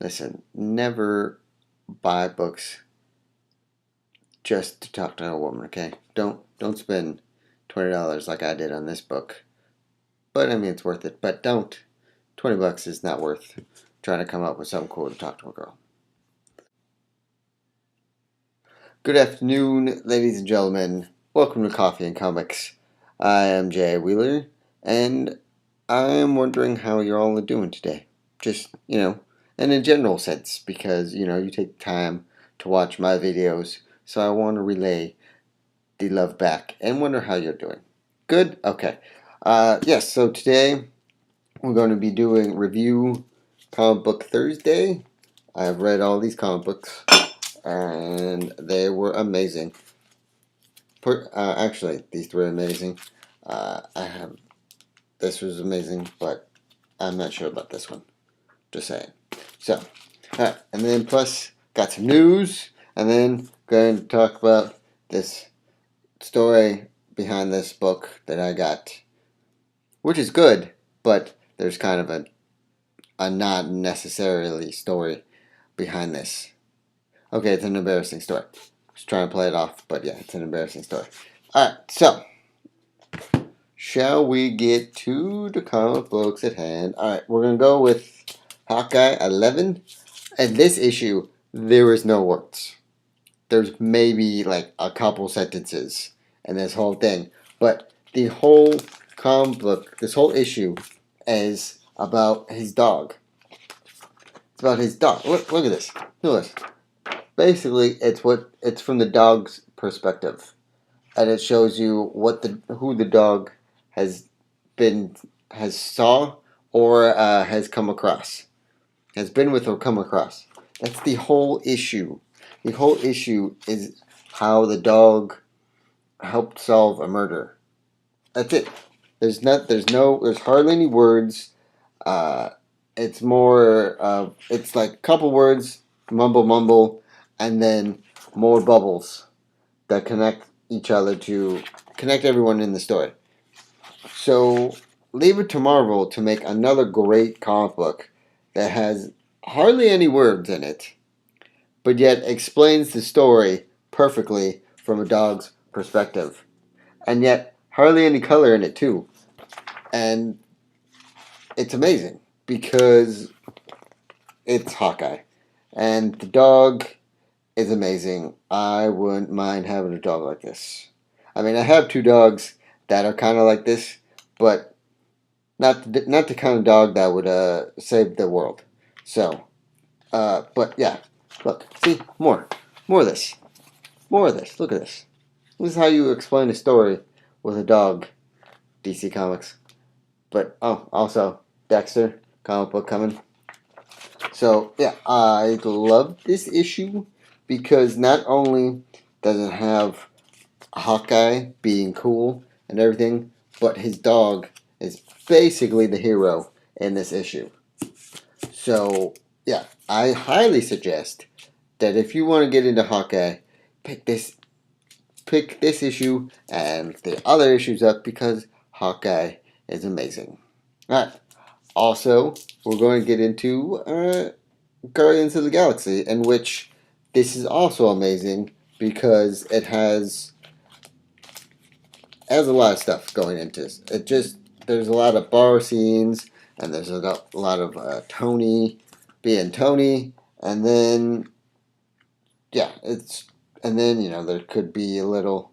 Listen, never buy books just to talk to a woman, okay? Don't spend $20 like I did on this book. But I mean, it's worth it. But don't. $20 is not worth trying to come up with something cool to talk to a girl. Good afternoon, ladies and gentlemen. Welcome to Coffee and Comics. I am Jay Wheeler, and I am wondering how you're all doing today. Just, in a general sense, because, you take time to watch my videos, so I want to relay the love back and wonder how you're doing. Good? Okay. Yes, so today we're going to be doing Review Comic Book Thursday. I've read all these comic books, and they were amazing. Actually, these three are amazing. This was amazing, but I'm not sure about this one. Just saying. So, alright, and then plus got some news, and then going to talk about this story behind this book that I got, which is good, but there's kind of a not necessarily story behind this. Okay, it's an embarrassing story. Just trying to play it off, but yeah, it's an embarrassing story. Alright, so shall we get to the comic books at hand? Alright, we're going to go with Hawkeye 11. And this issue, there is no words. There's maybe like a couple sentences in this whole thing. But the whole comic book, this whole issue, is about his dog. It's about his dog. Look at this. Look at this. Basically, it's from the dog's perspective, and it shows you who the dog has saw or has come across, has been with or come across. That's the whole issue. The whole issue is how the dog helped solve a murder. That's it. There's hardly any words. It's more it's like a couple words, mumble, and then more bubbles that connect each other to connect everyone in the story. So leave it to Marvel to make another great comic book that has hardly any words in it, but yet explains the story perfectly from a dog's perspective. And yet hardly any color in it too. And it's amazing because it's Hawkeye. And the dog is amazing. I wouldn't mind having a dog like this. I mean, I have two dogs that are kind of like this, but not the kind of dog that would save the world. So, but yeah, look, see, more of this, more of this. Look at this. This is how you explain a story with a dog. DC Comics. But also Dexter comic book coming. So yeah, I love this issue because not only does it have Hawkeye being cool and everything, but his dog is basically the hero in this issue. So yeah, I highly suggest that if you want to get into Hawkeye, pick this issue and the other issues up because Hawkeye is amazing. Alright. Also, we're going to get into Guardians of the Galaxy, in which this is also amazing because it has a lot of stuff going into this. There's a lot of bar scenes, and there's a lot of Tony being Tony, and then yeah, there could be a little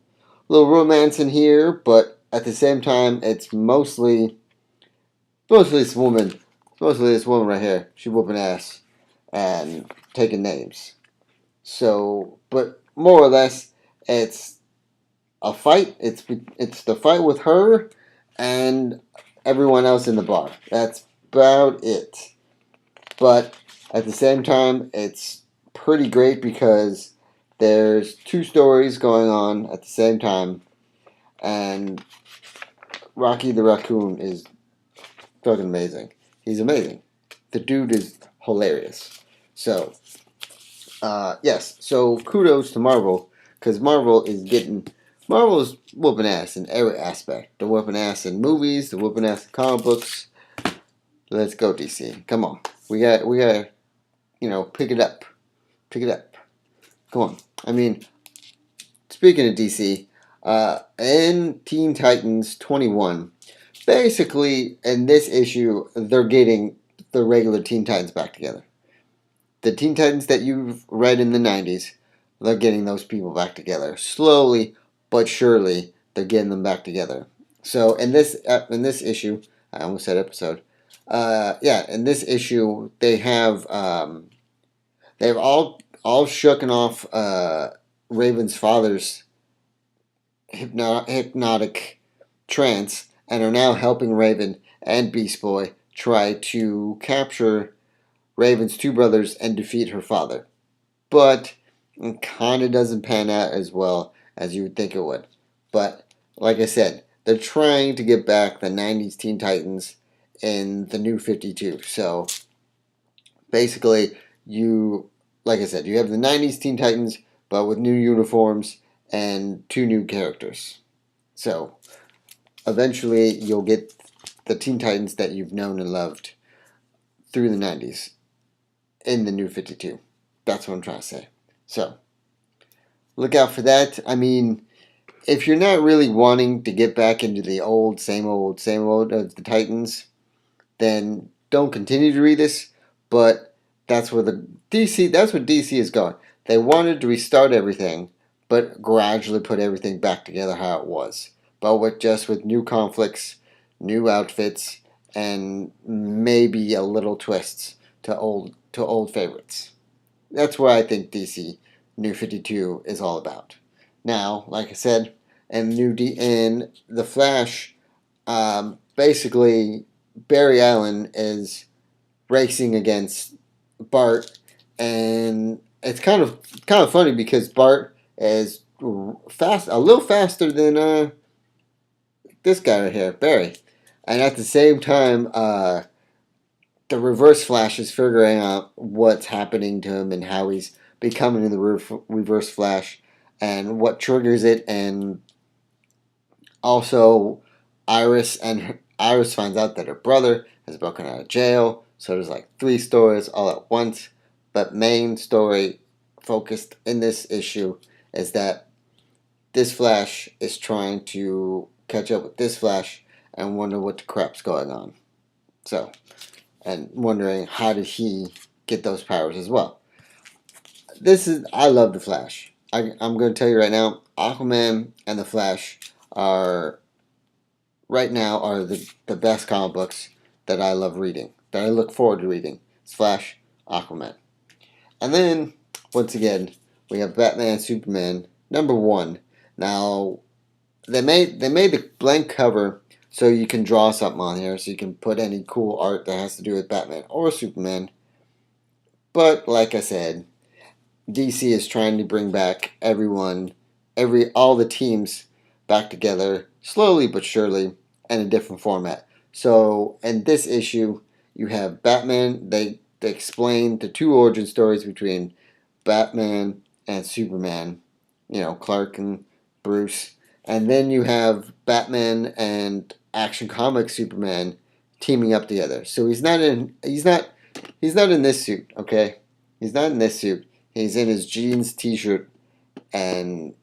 romance in here, but at the same time, it's mostly this woman right here. She whooping ass and taking names. So, but more or less, it's a fight. It's the fight with her and everyone else in the bar. That's about it. But at the same time, it's pretty great because there's two stories going on at the same time, and Rocky the Raccoon is fucking amazing. He's amazing. The dude is hilarious. So, yes. So kudos to Marvel because Marvel's whooping ass in every aspect. They're whooping ass in movies. They're whooping ass in comic books. Let's go DC. Come on. We got pick it up. Pick it up. Come on. I mean, speaking of DC, in Teen Titans 21, basically in this issue, they're getting the regular Teen Titans back together. The Teen Titans that you've read in the 90s, they're getting those people back together. Slowly but surely, they're getting them back together. So in this issue, I almost said episode. In this issue, they've all shooken off Raven's father's hypnotic trance and are now helping Raven and Beast Boy try to capture Raven's two brothers and defeat her father. But it kind of doesn't pan out as well as you would think it would. But like I said, they're trying to get back the 90s Teen Titans in the new 52. So basically, like I said, you have the 90s Teen Titans, but with new uniforms and two new characters. So eventually, you'll get the Teen Titans that you've known and loved through the 90s in the new 52. That's what I'm trying to say. So, look out for that. I mean, if you're not really wanting to get back into the same old of the Titans, then don't continue to read this. But that's what DC is going. They wanted to restart everything, but gradually put everything back together how it was. But with new conflicts, new outfits, and maybe a little twists to old favorites. That's what I think DC New 52 is all about. Now, like I said, in the Flash, basically Barry Allen is racing against Bart, and it's kind of funny because Bart is a little faster than this guy right here, Barry, and at the same time, the Reverse Flash is figuring out what's happening to him and how he's becoming the Reverse Flash and what triggers it, and also Iris finds out that her brother has broken out of jail. So there's like 3 stories all at once, but main story focused in this issue is that this Flash is trying to catch up with this Flash and wonder what the crap's going on. So, and wondering how did he get those powers as well. I love the Flash. I'm going to tell you right now, Aquaman and the Flash are the best comic books that I love reading, that I look forward to reading. It's Flash, Aquaman. And then, once again, we have Batman Superman #1. Now, they made the blank cover so you can draw something on here, so you can put any cool art that has to do with Batman or Superman. But, like I said, DC is trying to bring back all the teams back together, slowly but surely, in a different format. So, in this issue, you have Batman. They explain the 2 origin stories between Batman and Superman. Clark and Bruce. And then you have Batman and Action Comics Superman teaming up together. So he's not in this suit, okay? He's not in this suit. He's in his jeans, t-shirt, and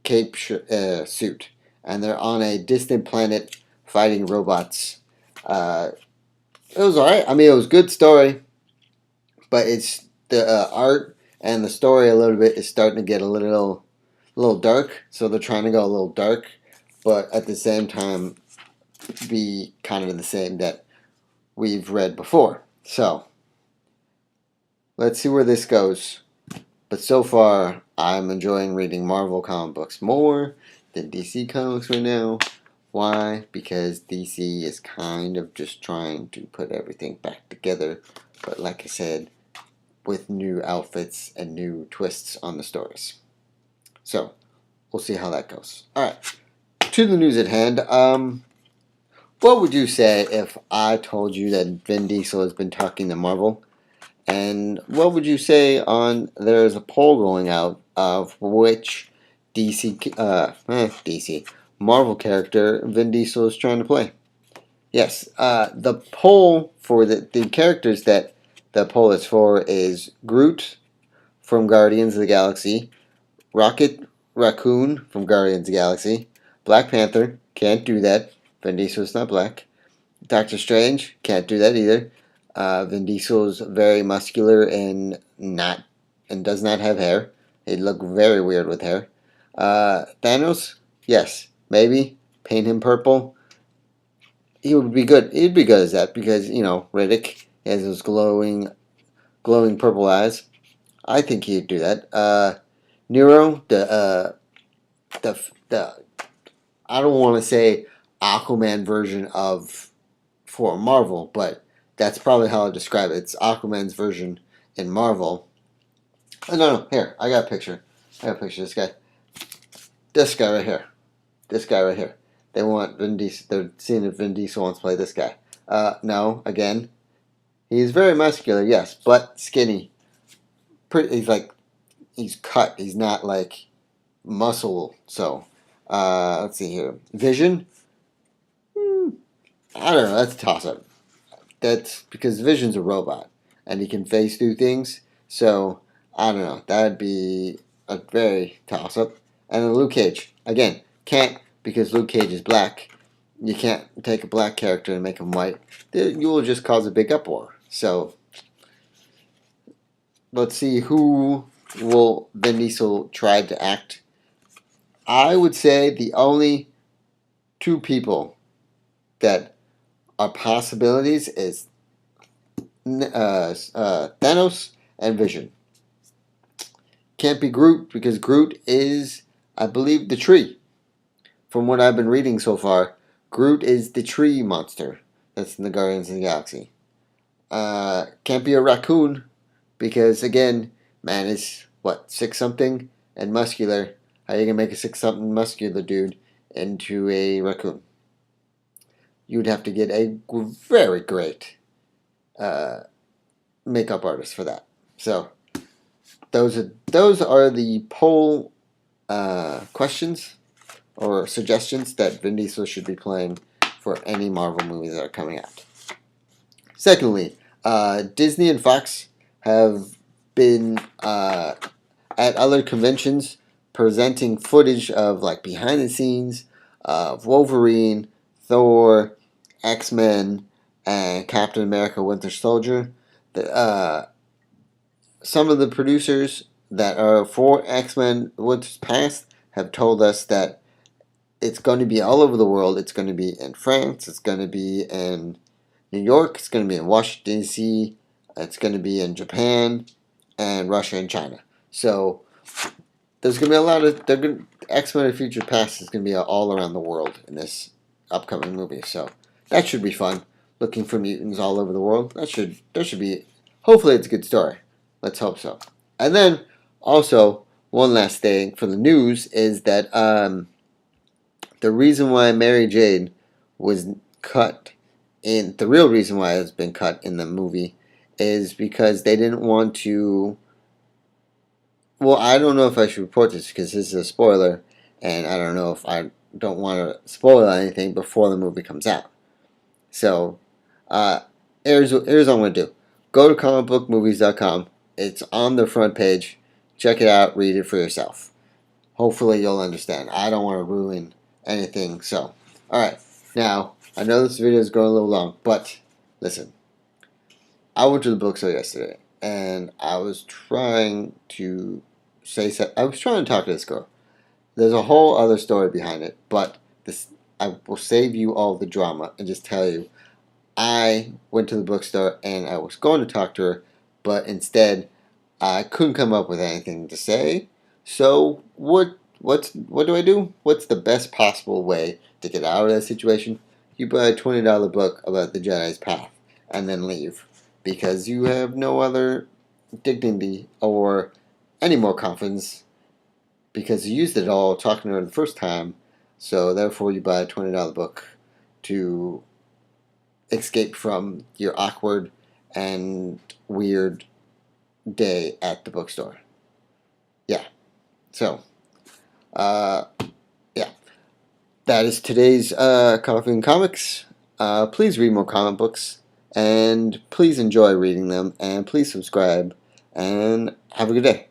cape suit. And they're on a distant planet fighting robots. It was alright. I mean, it was a good story. But it's the art and the story a little bit is starting to get a little dark. So they're trying to go a little dark. But at the same time, be kind of the same that we've read before. So, let's see where this goes. But so far, I'm enjoying reading Marvel comic books more than DC comics right now. Why? Because DC is kind of just trying to put everything back together. But like I said, with new outfits and new twists on the stories. So, we'll see how that goes. Alright, to the news at hand. What would you say if I told you that Vin Diesel has been talking to Marvel? And what would you say on there's a poll going out of which Marvel character Vin Diesel is trying to play? Yes, the poll for the characters that the poll is for is Groot from Guardians of the Galaxy, Rocket Raccoon from Guardians of the Galaxy, Black Panther, can't do that. Vin Diesel's not black. Doctor Strange, can't do that either. Vin Diesel's very muscular and does not have hair. He'd look very weird with hair. Thanos, yes, maybe paint him purple. He would be good. He'd be good as that because Riddick has those glowing purple eyes. I think he'd do that. Nero, the I don't want to say Aquaman version of for Marvel, but that's probably how I describe it. It's Aquaman's version in Marvel. Oh, no, here, I got a picture. Of this guy. This guy right here. This guy right here. They want Vin Diesel. They're seeing if Vin Diesel wants to play this guy. No, again, he's very muscular, yes, but skinny. He's cut. He's not like muscle. So, let's see here. Vision. I don't know. That's a toss-up. That's because Vision's a robot and he can phase through things. So I don't know. That'd be a very toss-up. And then Luke Cage again can't because Luke Cage is black. You can't take a black character and make him white. You will just cause a big uproar. So let's see who will Vin Diesel try to act. I would say the only two people that are possibilities is Thanos and Vision. Can't be Groot because Groot is, I believe, the tree. From what I've been reading so far, Groot is the tree monster that's in the Guardians of the Galaxy. Can't be a raccoon because, again, man is, 6-something and muscular. How are you going to make a 6-something muscular dude into a raccoon? You'd have to get a very great makeup artist for that. So those are the poll questions or suggestions that Vin Diesel should be playing for any Marvel movies that are coming out. Secondly, Disney and Fox have been at other conventions presenting footage of behind the scenes of Wolverine, Thor, X-Men, and Captain America Winter Soldier. Some of the producers that are for X-Men Winter's Past have told us that it's going to be all over the world. It's going to be in France. It's going to be in New York. It's going to be in Washington, D.C. It's going to be in Japan and Russia and China. So there's going to be a lot of... X-Men Future Past is going to be all around the world in this upcoming movie. So that should be fun. Looking for mutants all over the world. That should be... Hopefully it's a good story. Let's hope so. And then also, one last thing for the news is that the reason why Mary Jane was cut in... The real reason why it's been cut in the movie is because they didn't want to... Well, I don't know if I should report this because this is a spoiler, and I don't know if I don't want to spoil anything before the movie comes out. So, here's what I'm going to do. Go to comicbookmovies.com. It's on the front page. Check it out. Read it for yourself. Hopefully you'll understand. I don't want to ruin anything. So, alright. Now, I know this video is going a little long, but listen. I went to the bookstore yesterday, and I was trying to talk to this girl. There's a whole other story behind it, but I will save you all the drama and just tell you I went to the bookstore and I was going to talk to her, but instead I couldn't come up with anything to say. So what do I do? What's the best possible way to get out of that situation? You buy a $20 book about the Jedi's path and then leave because you have no other dignity or any more confidence because you used it all talking to her the first time. So therefore you buy a $20 book to escape from your awkward and weird day at the bookstore. Yeah. So, yeah. That is today's Coffee and Comics. Please read more comic books. And please enjoy reading them, and please subscribe, and have a good day.